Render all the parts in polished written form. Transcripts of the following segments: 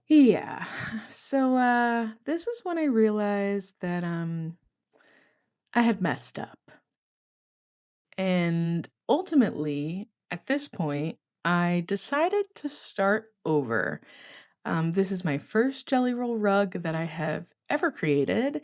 Yeah. So this is when I realized that I had messed up. And ultimately, at this point, I decided to start over. This is my first Jelly Roll rug that I have ever created,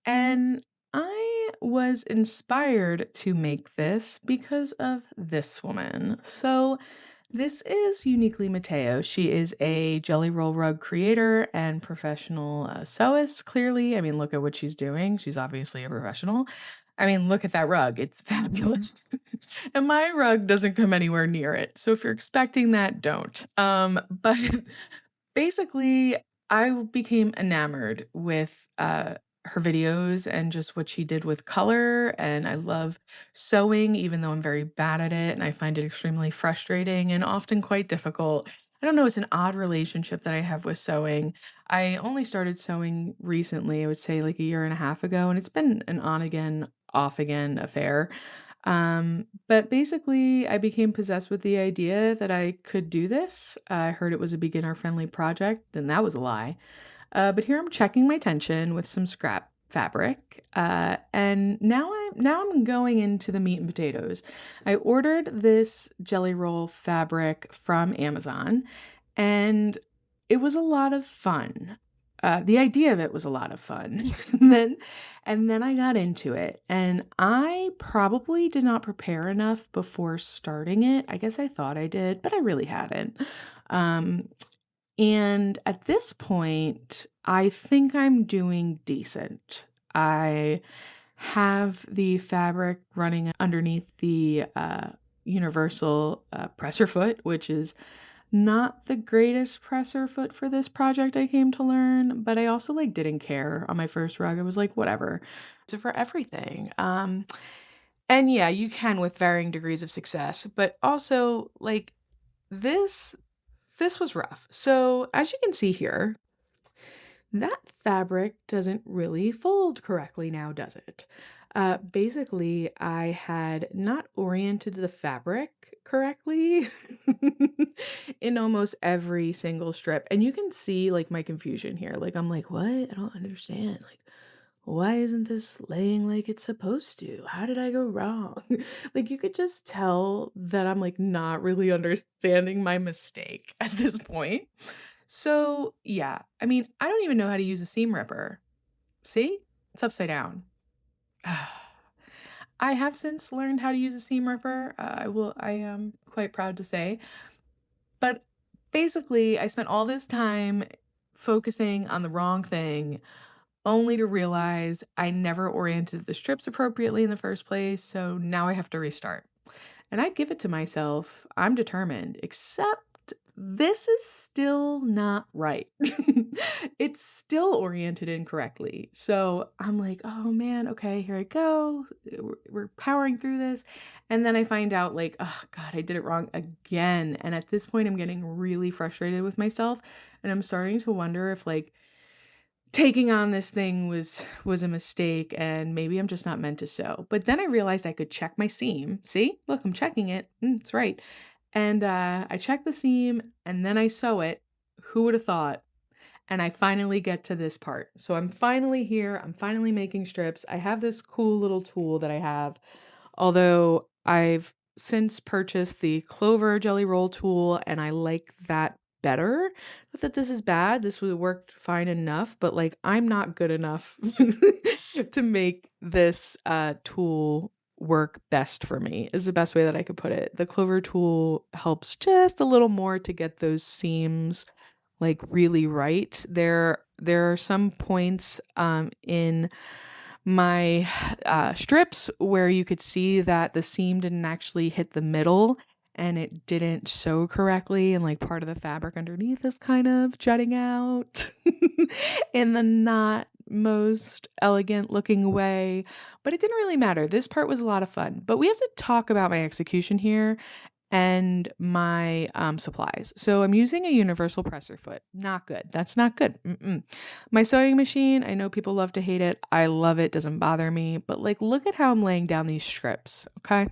and I was inspired to make this because of this woman. So, this is Uniquely Mateo. She is a Jelly Roll rug creator and professional sewist, clearly. I mean, look at what she's doing. She's obviously a professional. I mean, look at that rug. It's fabulous. And my rug doesn't come anywhere near it. So if you're expecting that, don't. But basically, I became enamored with her videos and just what she did with color. And I love sewing, even though I'm very bad at it. And I find it extremely frustrating and often quite difficult. I don't know, it's an odd relationship that I have with sewing. I only started sewing recently, I would say like a year and a half ago, and it's been an on again, off again affair. But basically, I became possessed with the idea that I could do this. I heard it was a beginner friendly project, and that was a lie. But here I'm checking my tension with some scrap fabric, and now I'm going into the meat and potatoes. I ordered this jelly roll fabric from Amazon, and it was a lot of fun. The idea of it was a lot of fun. And then I got into it, and I probably did not prepare enough before starting it. I guess I thought I did, but I really hadn't. Um, and at this point, I think I'm doing decent. I have the fabric running underneath the universal presser foot, which is not the greatest presser foot for this project, I came to learn, but I also like didn't care on my first rug. I was like, whatever. So for everything. And yeah, you can with varying degrees of success, but also like this this was rough. So as you can see here, that fabric doesn't really fold correctly now, does it? Basically, I had not oriented the fabric correctly in almost every single strip. And you can see like my confusion here. Like, I'm like, what? I don't understand. Like, why isn't this laying like it's supposed to? How did I go wrong? Like, you could just tell that I'm like not really understanding my mistake at this point. So, yeah, I mean, I don't even know how to use a seam ripper. See? It's upside down. I have since learned how to use a seam ripper. I am quite proud to say. But basically, I spent all this time focusing on the wrong thing only to realize I never oriented the strips appropriately in the first place. So now I have to restart. And I give it to myself. I'm determined, except this is still not right. It's still oriented incorrectly. So I'm like, oh man, okay, here I go. We're powering through this. And then I find out, like, oh God, I did it wrong again. And at this point, I'm getting really frustrated with myself. And I'm starting to wonder if, like, taking on this thing was a mistake and maybe I'm just not meant to sew. But then I realized I could check my seam. See? Look, I'm checking it. It's right. And I check the seam and then I sew it. Who would have thought? And I finally get to this part. So I'm finally here. I'm finally making strips. I have this cool little tool that I have, although I've since purchased the Clover Jelly Roll tool and I like that better. Not that this is bad. This would worked fine enough, but like I'm not good enough to make this tool work best for me is the best way that I could put it. The Clover tool helps just a little more to get those seams like really right. There are some points in my strips where you could see that the seam didn't actually hit the middle and it didn't sew correctly, and like part of the fabric underneath is kind of jutting out in the not most elegant looking way, but it didn't really matter. This part was a lot of fun, but we have to talk about my execution here and my supplies. So I'm using a universal presser foot. Not good. That's not good. My sewing machine, I know people love to hate it. I love it. Doesn't bother me. But like, look at how I'm laying down these strips. Okay,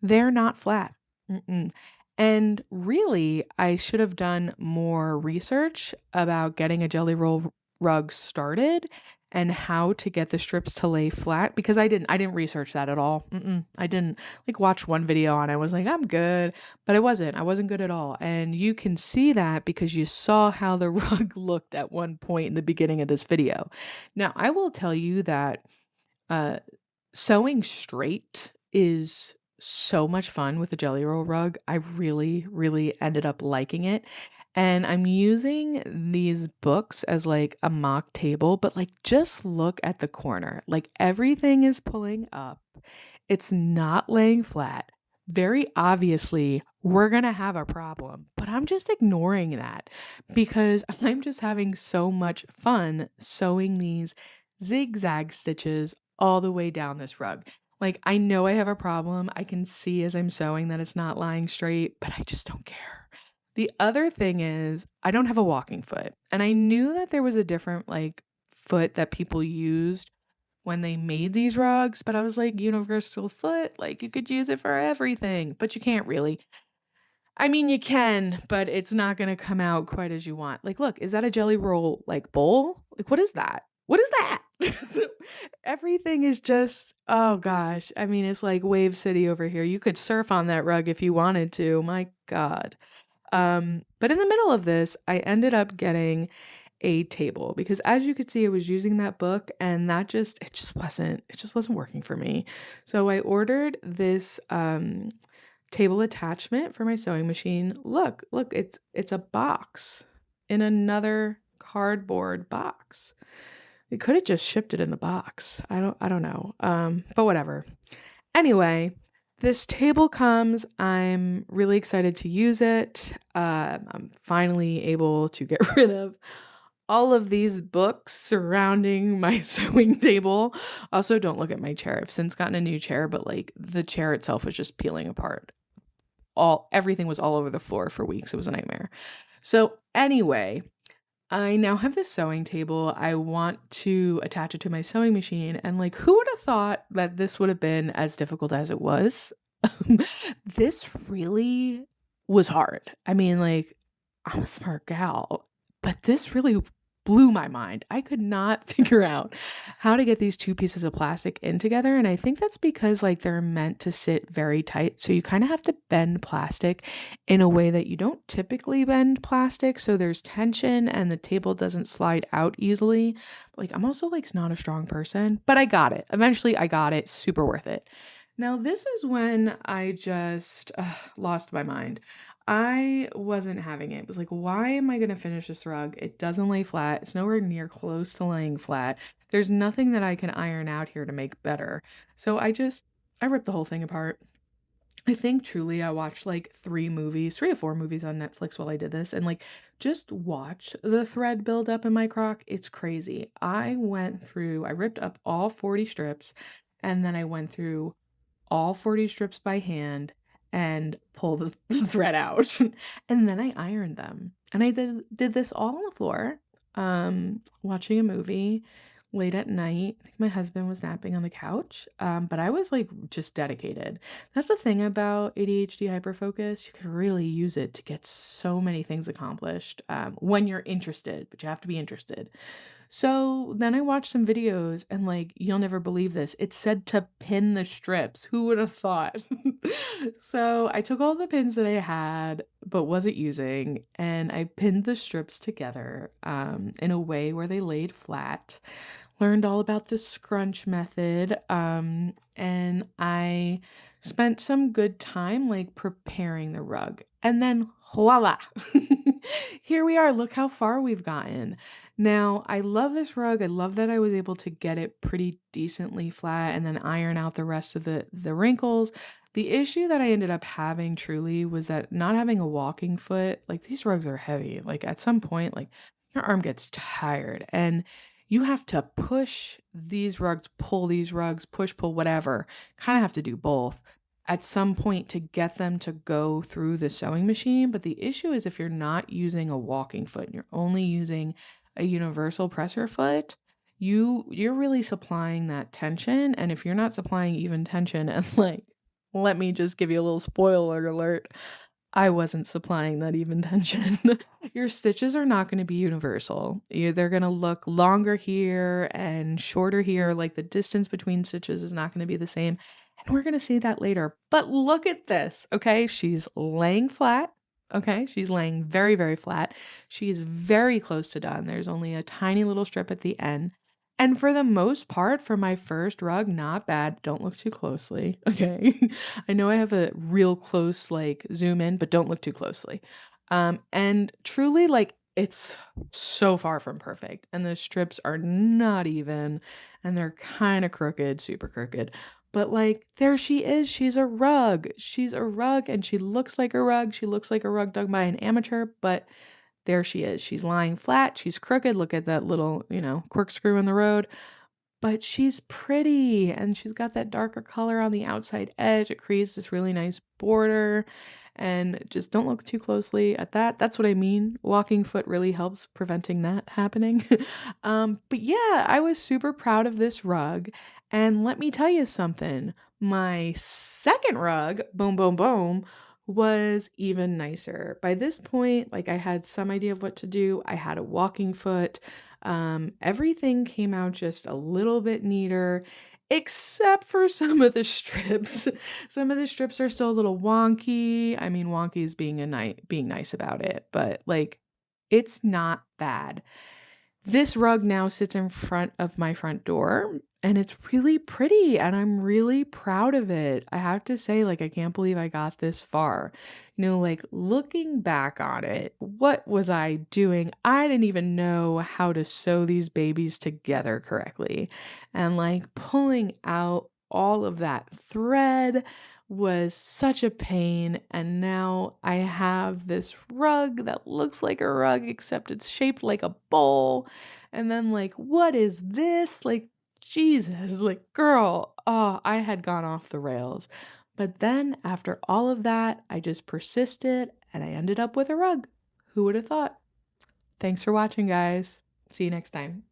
they're not flat. Mm-mm. And really, I should have done more research about getting a Jelly Roll rug started and how to get the strips to lay flat because I didn't research that at all. I didn't like watch one video on it. I was like, I'm good, but I wasn't good at all. And you can see that because you saw how the rug looked at one point in the beginning of this video. Now, I will tell you that uh sewing straight is so much fun with the Jelly Roll rug. I really, really ended up liking it. And I'm using these books as like a mock table, but like just look at the corner. Like everything is pulling up. It's not laying flat. Very obviously, we're going to have a problem, but I'm just ignoring that because I'm just having so much fun sewing these zigzag stitches all the way down this rug. Like, I know I have a problem. I can see as I'm sewing that it's not lying straight, but I just don't care. The other thing is, I don't have a walking foot. And I knew that there was a different, like, foot that people used when they made these rugs, but I was like, universal foot, like, you could use it for everything, but you can't really. I mean, you can, but it's not gonna come out quite as you want. Like, look, is that a Jelly Roll, like, bowl? Like, what is that? What is that? So, everything is just oh gosh. I mean, it's like Wave City over here. You could surf on that rug if you wanted to. My God. But in the middle of this, I ended up getting a table because as you could see, I was using that book and that just it just wasn't working for me. So I ordered this table attachment for my sewing machine. Look, it's a box in another cardboard box. They could have just shipped it in the box. I don't know. But whatever. Anyway, this table comes. I'm really excited to use it. I'm finally able to get rid of all of these books surrounding my sewing table. Also, don't look at my chair. I've since gotten a new chair, but like the chair itself was just peeling apart. Everything was all over the floor for weeks. It was a nightmare. So anyway, I now have this sewing table. I want to attach it to my sewing machine. And like, who would have thought that this would have been as difficult as it was? This really was hard. I mean, like, I'm a smart gal, but this really blew my mind. I could not figure out how to get these two pieces of plastic in together. And I think that's because, like, they're meant to sit very tight. So you kind of have to bend plastic in a way that you don't typically bend plastic. So there's tension and the table doesn't slide out easily. Like, I'm also, like, not a strong person, but I got it. Eventually, I got it. Super worth it. Now, this is when I just lost my mind. I wasn't having it. It was like, why am I going to finish this rug? It doesn't lay flat. It's nowhere near close to laying flat. There's nothing that I can iron out here to make better. So I ripped the whole thing apart. I think truly I watched like 3 to 4 movies on Netflix while I did this and like just watch the thread build up in my crock. It's crazy. I ripped up all 40 strips and then I went through all 40 strips by hand and pull the thread out. And then I ironed them. And I did this all on the floor, watching a movie late at night. I think my husband was napping on the couch. But I was like just dedicated. That's the thing about ADHD hyperfocus. You could really use it to get so many things accomplished when you're interested, but you have to be interested. So then I watched some videos and like you'll never believe this. It said to pin the strips. Who would have thought? So I took all the pins that I had but wasn't using and I pinned the strips together in a way where they laid flat. Learned all about the scrunch method and I spent some good time like preparing the rug. And then voila. Here we are. Look how far we've gotten. Now, I love this rug. I love that I was able to get it pretty decently flat and then iron out the rest of the wrinkles. The issue that I ended up having truly was that not having a walking foot, like these rugs are heavy. Like at some point, like your arm gets tired and you have to push these rugs, pull these rugs, push, pull, whatever. Kind of have to do both at some point to get them to go through the sewing machine. But the issue is if you're not using a walking foot and you're only using a universal presser foot, you're really supplying that tension. And if you're not supplying even tension, and like, let me just give you a little spoiler alert. I wasn't supplying that even tension. Your stitches are not going to be universal. They're going to look longer here and shorter here. Like the distance between stitches is not going to be the same. And we're going to see that later. But look at this, okay? She's laying flat. Okay, she's laying very, very flat. She's very close to done. There's only a tiny little strip at the end. And for the most part, for my first rug, not bad. Don't look too closely, okay? I know I have a real close, like, zoom in, but don't look too closely. And truly, like, it's so far from perfect. And the strips are not even, and they're kind of crooked, super crooked. But, like, there she is. She's a rug. She's a rug, and she looks like a rug. She looks like a rug done by an amateur, but there she is. She's lying flat. She's crooked. Look at that little, corkscrew in the road. But she's pretty and she's got that darker color on the outside edge. It creates this really nice border. And just don't look too closely at that. That's what I mean. Walking foot really helps preventing that happening. But yeah, I was super proud of this rug. And let me tell you something. My second rug, boom, boom, boom, was even nicer. By this point, like I had some idea of what to do. I had a walking foot. Everything came out just a little bit neater, except for some of the strips. Some of the strips are still a little wonky. I mean, wonky is being nice about it, but like it's not bad. This rug now sits in front of my front door and it's really pretty and I'm really proud of it. I have to say, like, I can't believe I got this far. Like looking back on it, what was I doing? I didn't even know how to sew these babies together correctly. And like pulling out all of that thread was such a pain. And now I have this rug that looks like a rug, except it's shaped like a bowl. And then, like, what is this? Like, Jesus, like, girl, oh, I had gone off the rails. But then, after all of that, I just persisted and I ended up with a rug. Who would have thought? Thanks for watching, guys. See you next time.